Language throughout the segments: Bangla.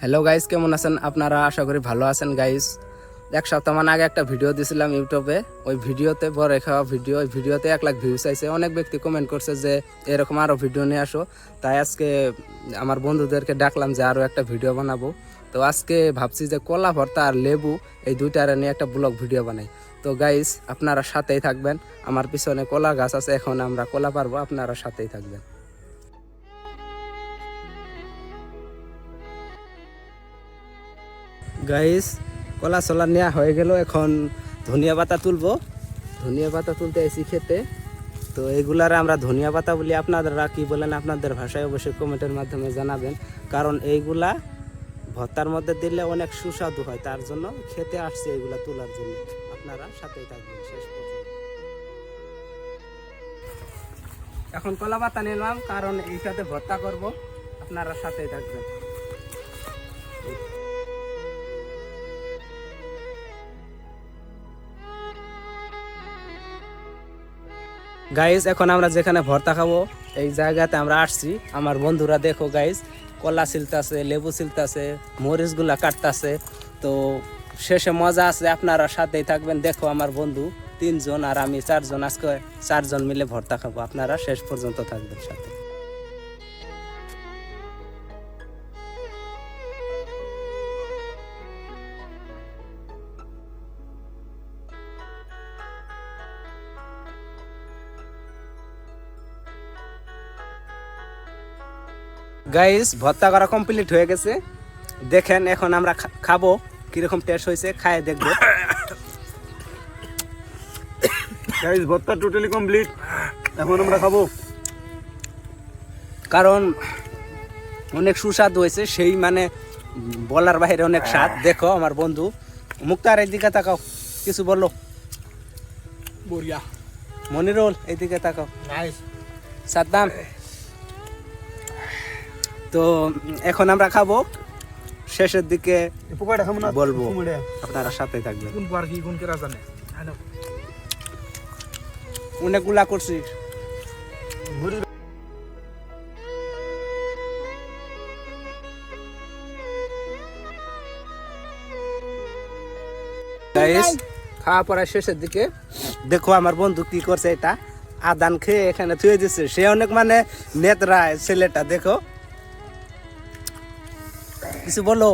হ্যালো গাইস, কেমন আছেন আপনারা? আশা করি ভালো আছেন গাইস। এক সপ্তাহমান আগে একটা ভিডিও দিয়েছিলাম ইউটিউবে। ওই ভিডিওতে বড় খাওয়া ভিডিও, ওই ভিডিওতে 1 লাখ ভিউজ আইছে। অনেক ব্যক্তি কমেন্ট করছে যে এরকম আরও ভিডিও নিয়ে আসো। তাই আজকে আমার বন্ধুদেরকে ডাকলাম যে আরও একটা ভিডিও বানাবো। তো আজকে ভাবছি যে কলা ভর্তা আর লেবু এই দুইটার নিয়ে একটা ব্লগ ভিডিও বানাই। তো গাইস, আপনারা সাথেই থাকবেন। আমার পিছনে কলা গাছ আছে, এখন আমরা কলা পারবো, আপনারা সাথেই থাকবেন। গাইস, কলা চলা নেওয়া হয়ে গেল, এখন ধনিয়া পাতা তুলবো। ধনিয়া পাতা তুলতে এসি খেতে। তো এইগুলার আমরা ধনিয়া পাতা বলি, আপনারা কি বলেন আপনাদের ভাষায় অবশ্যই কমেন্টের মাধ্যমে জানাবেন। কারণ এইগুলা ভর্তার মধ্যে দিলে অনেক সুস্বাদু হয়, তার জন্য খেতে আসছে এইগুলা তোলার জন্য। আপনারা সাথেই থাকবেন শেষ পর্যন্ত। এখন কলা পাতা নিলাম, কারণ এইটাতে ভর্তা করব, আপনারা সাথেই থাকবেন। গাইস, এখন আমরা যেখানে ভর্তা খাবো এই জায়গাতে আমরা আসছি। আমার বন্ধুরা দেখো গাইস, কলা ছিলতাছে, লেবু ছিলতাছে, মরিচগুলা কাটতাছে। তো শেষে মজা আছে, আপনারা সাথেই থাকবেন। দেখো আমার বন্ধু 3 জন আর আমি 4 জন, আজকে 4 জন মিলে ভর্তা খাবো। আপনারা শেষ পর্যন্ত থাকবেন সাথে। গাইস, ভর্তা করা কমপ্লিট হয়ে গেছে। দেখেন এখন আমরা খাবো, কিরকম টেস্ট হয়েছে খায় দেখবো। গাইস, ভর্তা টোটালি কমপ্লিট, এখন আমরা খাবো। কারণ অনেক সুস্বাদু হয়েছে, সেই মানে বলার বাইরে অনেক স্বাদ। দেখো আমার বন্ধু মুক্তার, এইদিকে তাকাও, কিছু বলো। বড়িয়া মনিরুল, এইদিকে তাকাও। নাইস। সাদ্দাম। তো এখন আমরা খাবো, শেষের দিকে পোকাটা খাবো না, বলবো, আপনারা সাথে থাকবেন। কোন পার কি কোন কেরা জানে অনেকগুলা করছি। গাইস, খাওয়া পড়া শেষের দিকে দেখো আমার বন্ধু কি করছে। এটা আদান খেয়ে এখানে থুয়ে দিচ্ছে। সে অনেক মানে নেতরা ছেলেটা, দেখো কিছু বলো।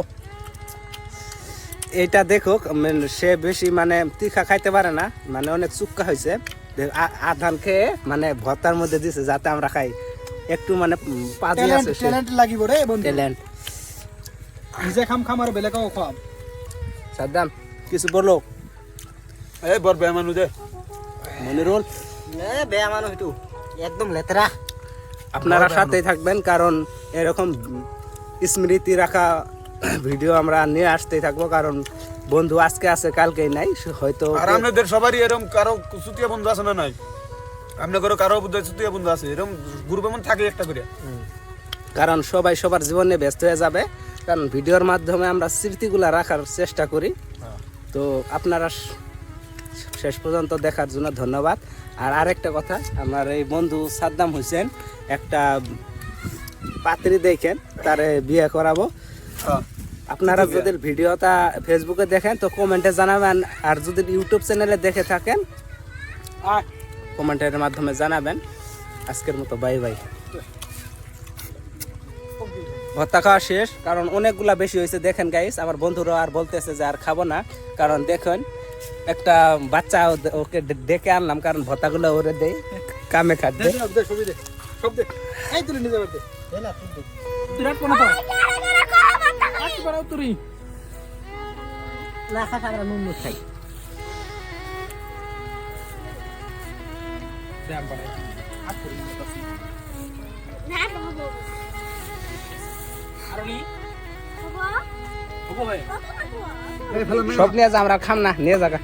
এইটা দেখো, সে বেশি মানে তীখা খাইতে পারে না, মানে অনেক চুক্কা হয়েছে। আধান খেয়ে মানে ভর্তার মধ্যে দিছে যাতে আমরা খাই। একটু মানে পাজি আছে, ট্যালেন্ট লাগিব রে বন্ধু, ট্যালেন্ট। নিজে খাম আর বেলেগও খাম। সাদ্দাম, কিছু বলো। এই বড় বেয়া মানুষ দে মনিরুল, বেয়া মানুষ একটু একদম লেতরা। আপনারা সাথেই থাকবেন, কারণ এরকম স্মৃতি রাখা ভিডিও আমরা নিয়ে আসতেই থাকবো। কারণ বন্ধু আজকে আছে, কালকেই নাই হয়তো। আর আপনাদের সবারই এরকম কারো সুতিয়া বন্ধু আছে না নাই? আপনার ঘরে কারো সুতিয়া বন্ধু আছে, এরকম গ্রুপ এমন থাকে একটা করে। কারণ সবাই সবার জীবনে ব্যস্ত হয়ে যাবে, কারণ ভিডিওর মাধ্যমে আমরা স্মৃতিগুলা রাখার চেষ্টা করি। তো আপনারা শেষ পর্যন্ত দেখার জন্য ধন্যবাদ। আর আরেকটা কথা, আমার এই বন্ধু সাদ্দাম হোসেন একটা পাত্রী দেখেন, তারে বিয়ে করাবো। আপনারা যদি ভিডিওটা ফেসবুকে দেখেন তো কমেন্টে জানাবেন, আর যদি ইউটিউব চ্যানেলে দেখে থাকেন কমেন্টের মাধ্যমে জানাবেন। আজকের মতো বাই বাই। ভর্তা খাওয়া শেষ, কারণ অনেকগুলা বেশি হয়েছে। দেখেন গাইস, আমার বন্ধুরা আর বলতেছে যে আর খাবো না, কারণ দেখেন একটা বাচ্চা ওকে ডেকে আনলাম, কারণ ভর্তাগুলো ওরে দেই কামে খাদ্যে। সব নিয়ে যা, আমরা খাম না, নিয়ে যাগা।